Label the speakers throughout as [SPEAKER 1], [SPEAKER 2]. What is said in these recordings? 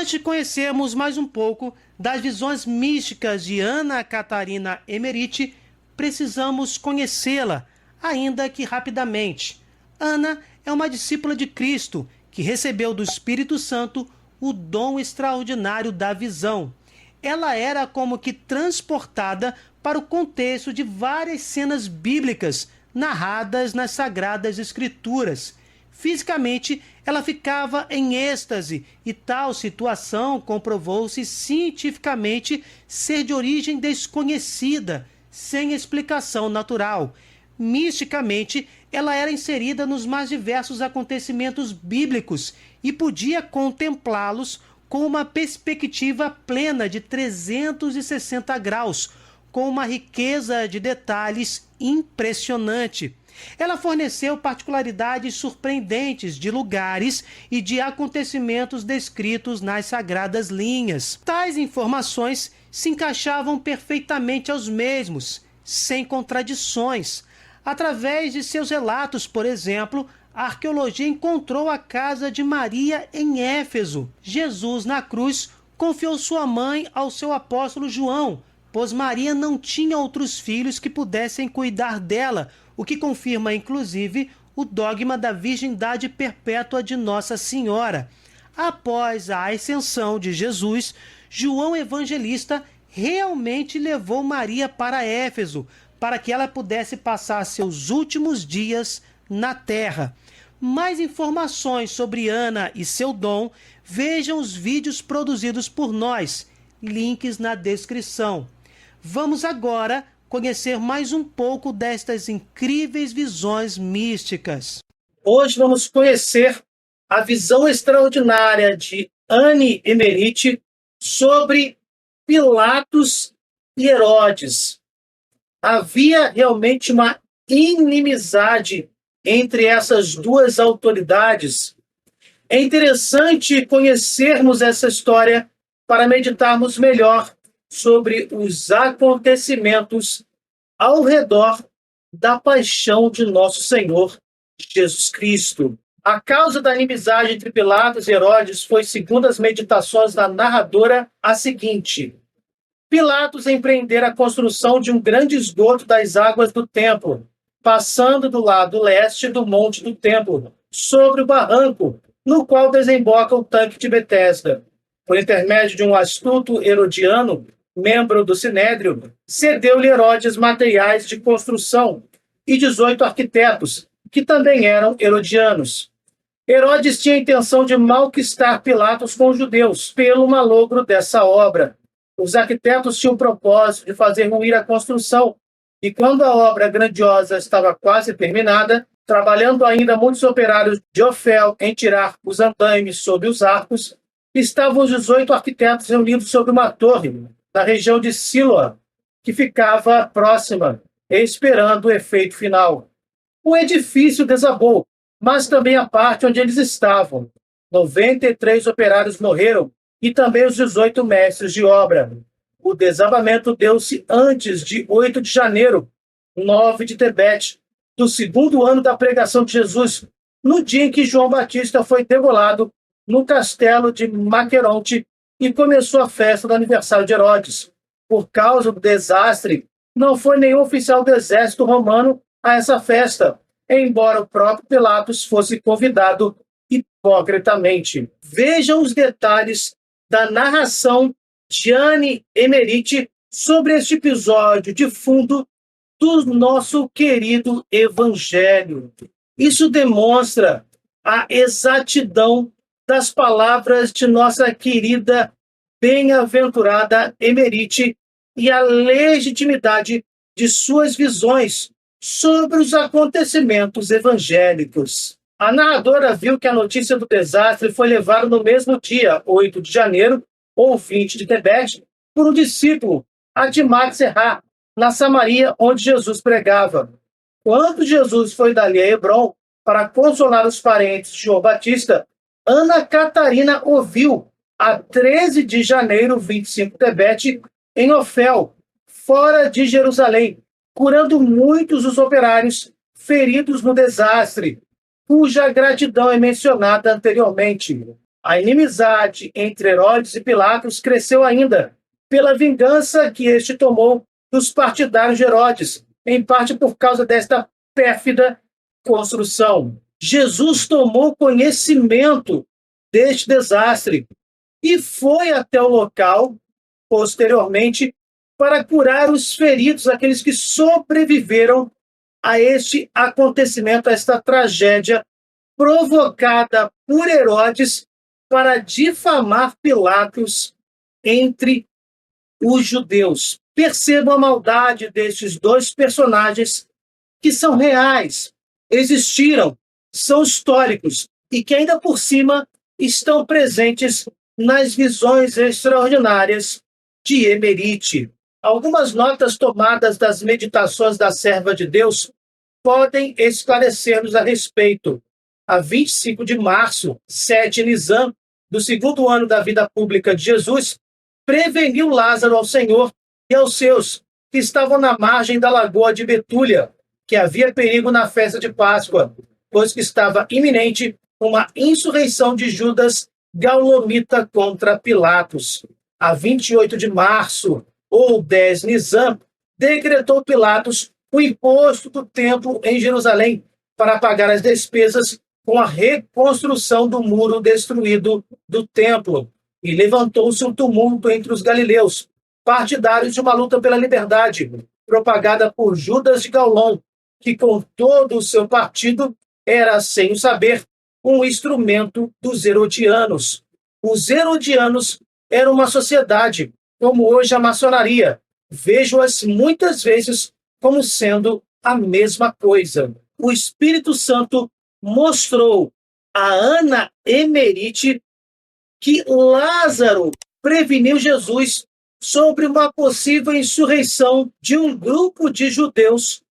[SPEAKER 1] Antes de conhecermos mais um pouco das visões místicas de Ana Catarina Emmerich, precisamos conhecê-la, ainda que rapidamente. Ana é uma discípula de Cristo que recebeu do Espírito Santo o dom extraordinário da visão. Ela era como que transportada para o contexto de várias cenas bíblicas narradas nas Sagradas Escrituras. Fisicamente, ela ficava em êxtase e tal situação comprovou-se cientificamente ser de origem desconhecida, sem explicação natural. Misticamente, ela era inserida nos mais diversos acontecimentos bíblicos e podia contemplá-los com uma perspectiva plena de 360 graus, com uma riqueza de detalhes impressionante. Ela forneceu particularidades surpreendentes de lugares e de acontecimentos descritos nas sagradas linhas. Tais informações se encaixavam perfeitamente aos mesmos, sem contradições. Através de seus relatos, por exemplo, a arqueologia encontrou a casa de Maria em Éfeso. Jesus, na cruz, confiou sua mãe ao seu apóstolo João, pois Maria não tinha outros filhos que pudessem cuidar dela, o que confirma, inclusive, o dogma da virgindade perpétua de Nossa Senhora. Após a ascensão de Jesus, João Evangelista realmente levou Maria para Éfeso, para que ela pudesse passar seus últimos dias na terra. Mais informações sobre Ana e seu dom, vejam os vídeos produzidos por nós, links na descrição. Vamos agora conhecer mais um pouco destas incríveis visões místicas. Hoje vamos conhecer a visão extraordinária de Anne Emmerich sobre Pilatos e Herodes. Havia realmente uma inimizade entre essas duas autoridades. É interessante conhecermos essa história para meditarmos melhor sobre os acontecimentos ao redor da paixão de nosso Senhor Jesus Cristo. A causa da inimizade entre Pilatos e Herodes foi, segundo as meditações da narradora, a seguinte: Pilatos empreendera a construção de um grande esgoto das águas do templo, passando do lado leste do monte do templo, sobre o barranco, no qual desemboca o tanque de Betesda. Por intermédio de um astuto herodiano, membro do Sinédrio, cedeu-lhe Herodes materiais de construção e 18 arquitetos, que também eram herodianos. Herodes tinha a intenção de malquistar Pilatos com os judeus, pelo malogro dessa obra. Os arquitetos tinham o propósito de fazer ruir a construção, e quando a obra grandiosa estava quase terminada, trabalhando ainda muitos operários de Ofel em tirar os andaimes sob os arcos, estavam os 18 arquitetos reunidos sobre uma torre, na região de Siloa, que ficava próxima, esperando o efeito final. O edifício desabou, mas também a parte onde eles estavam. 93 operários morreram e também os 18 mestres de obra. O desabamento deu-se antes de 8 de janeiro, 9 de Tebete, do segundo ano da pregação de Jesus, no dia em que João Batista foi degolado no castelo de Maqueronte e começou a festa do aniversário de Herodes. Por causa do desastre, não foi nenhum oficial do exército romano a essa festa, embora o próprio Pilatos fosse convidado hipocritamente. Vejam os detalhes da narração de Anne Emmerich sobre este episódio de fundo do nosso querido Evangelho. Isso demonstra a exatidão das palavras de nossa querida bem-aventurada Emmerich e a legitimidade de suas visões sobre os acontecimentos evangélicos. A narradora viu que a notícia do desastre foi levada no mesmo dia, 8 de janeiro, ou 20 de Tebete, por um discípulo, Adimar Serra, na Samaria, onde Jesus pregava. Quando Jesus foi dali a Hebrom para consolar os parentes de João Batista, Ana Catarina ouviu, a 13 de janeiro, 25 de Tebete, em Ofel, fora de Jerusalém, curando muitos os operários feridos no desastre, cuja gratidão é mencionada anteriormente.
[SPEAKER 2] A inimizade entre Herodes e Pilatos cresceu ainda pela vingança que este tomou dos partidários de Herodes, em parte por causa desta pérfida construção. Jesus tomou conhecimento deste desastre e foi até o local, posteriormente, para curar os feridos, aqueles que sobreviveram a este acontecimento, a esta tragédia provocada por Herodes para difamar Pilatos entre os judeus. Percebam a maldade destes dois personagens que são reais, existiram, são históricos e que ainda por cima estão presentes nas visões extraordinárias de Emerite. Algumas notas tomadas das meditações da serva de Deus podem esclarecer-nos a respeito. A 25 de março, 7 Nisan, do segundo ano da vida pública de Jesus, preveniu Lázaro ao Senhor e aos seus, que estavam na margem da lagoa de Betúlia, que havia perigo na festa de Páscoa, pois que estava iminente uma insurreição de Judas Gaulomita contra Pilatos. A 28 de março, ou 10 Nisan, decretou Pilatos o imposto do templo em Jerusalém para pagar as despesas com a reconstrução do muro destruído do templo. E levantou-se um tumulto entre os galileus, partidários de uma luta pela liberdade, propagada por Judas de Gaulon, que com todo o seu partido era, sem o saber, um instrumento dos herodianos. Os herodianos eram uma sociedade, como hoje a maçonaria. Vejo-as muitas vezes como sendo a mesma coisa. O Espírito Santo mostrou a Ana Emerite que Lázaro preveniu Jesus sobre uma possível insurreição de um grupo de judeus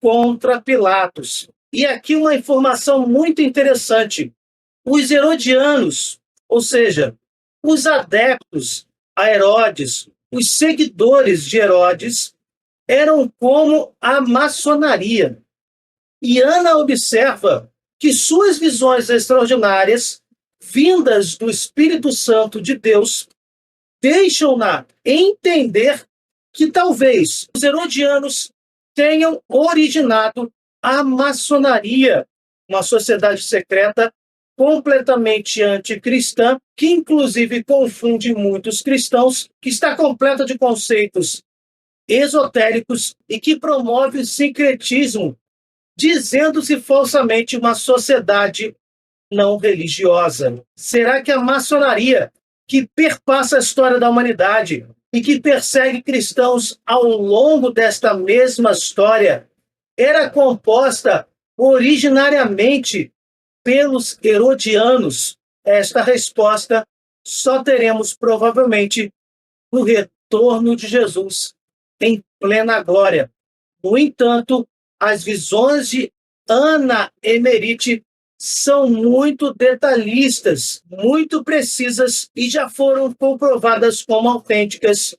[SPEAKER 2] contra Pilatos. E aqui uma informação muito interessante. Os herodianos, ou seja, os adeptos a Herodes, os seguidores de Herodes, eram como a maçonaria. E Ana observa que suas visões extraordinárias, vindas do Espírito Santo de Deus, deixam-na entender que talvez os herodianos tenham originado a maçonaria, uma sociedade secreta completamente anticristã, que inclusive confunde muitos cristãos, que está completa de conceitos esotéricos e que promove o sincretismo, dizendo-se falsamente uma sociedade não religiosa. Será que a maçonaria, que perpassa a história da humanidade e que persegue cristãos ao longo desta mesma história, era composta originariamente pelos herodianos? Esta resposta só teremos provavelmente no retorno de Jesus em plena glória. No entanto, as visões de Ana Emerite são muito detalhistas, muito precisas e já foram comprovadas como autênticas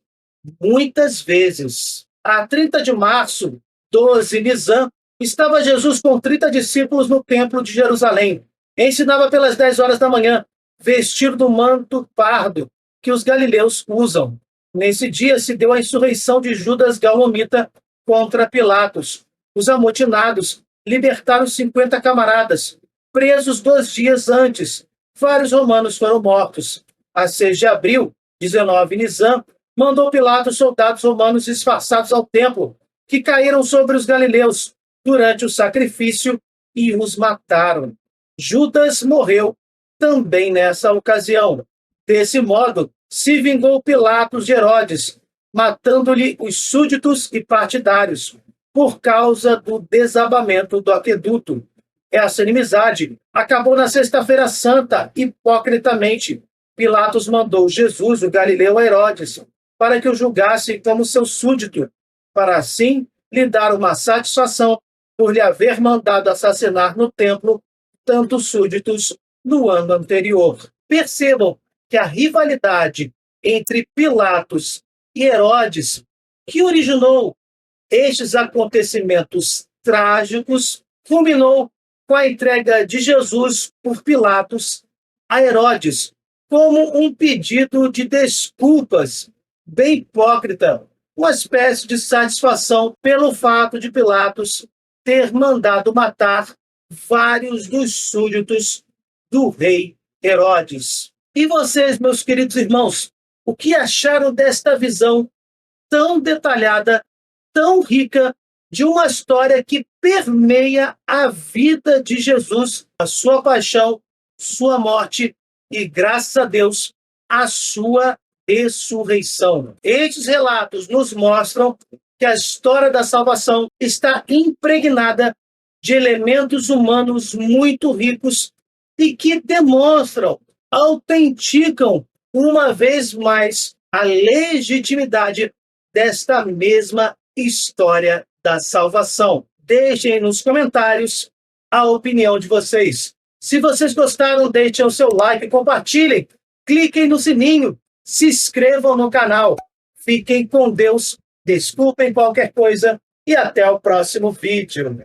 [SPEAKER 2] muitas vezes. A 30 de março, 12 Nisan, estava Jesus com 30 discípulos no templo de Jerusalém. Ensinava pelas 10 horas da manhã, vestido do manto pardo que os galileus usam. Nesse dia se deu a insurreição de Judas Gaulomita contra Pilatos. Os amotinados libertaram 50 camaradas, presos 2 dias antes. Vários romanos foram mortos. A 6 de abril, 19 Nisan, mandou Pilatos soldados romanos disfarçados ao templo, que caíram sobre os galileus durante o sacrifício e os mataram. Judas morreu também nessa ocasião. Desse modo, se vingou Pilatos de Herodes, matando-lhe os súditos e partidários, por causa do desabamento do aqueduto. Essa inimizade acabou na Sexta-feira Santa, hipocritamente. Pilatos mandou Jesus, o galileu, a Herodes, para que o julgasse como seu súdito, para assim lhe dar uma satisfação por lhe haver mandado assassinar no templo tantos súditos no ano anterior. Percebam que a rivalidade entre Pilatos e Herodes, que originou estes acontecimentos trágicos, culminou com a entrega de Jesus por Pilatos a Herodes como um pedido de desculpas bem hipócrita, uma espécie de satisfação pelo fato de Pilatos ter mandado matar vários dos súditos do rei Herodes. E vocês, meus queridos irmãos, o que acharam desta visão tão detalhada, tão rica, de uma história que permeia a vida de Jesus, a sua paixão, sua morte e, graças a Deus, a sua ressurreição? Estes relatos nos mostram que a história da salvação está impregnada de elementos humanos muito ricos e que demonstram, autenticam uma vez mais a legitimidade desta mesma história da salvação. Deixem nos comentários a opinião de vocês. Se vocês gostaram, deixem o seu like, compartilhem, cliquem no sininho, se inscrevam no canal. Fiquem com Deus, desculpem qualquer coisa e até o próximo vídeo.